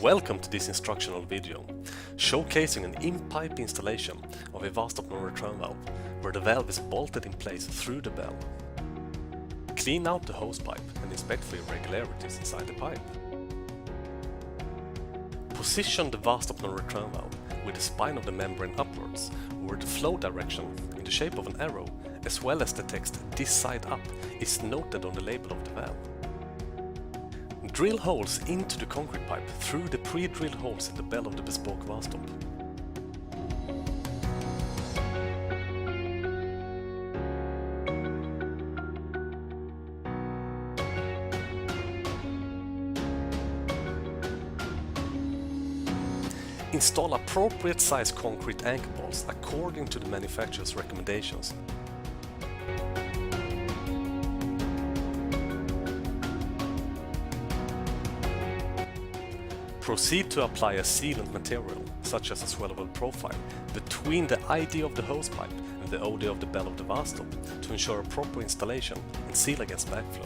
Welcome to this instructional video, showcasing an in-pipe installation of a WaStop non-return valve, where the valve is bolted in place through the bell. Clean out the hose pipe and inspect for irregularities inside the pipe. Position the WaStop non-return valve with the spine of the membrane upwards over the flow direction in the shape of an arrow, as well as the text "this side up" is noted on the label of the valve. Drill holes into the concrete pipe through the pre-drilled holes in the bell of the bespoke WaStop. Install appropriate size concrete anchor bolts according to the manufacturer's recommendations. Proceed to apply a sealant material, such as a swellable profile, between the ID of the hose pipe and the OD of the bell of the WaStop to ensure a proper installation and seal against backflow.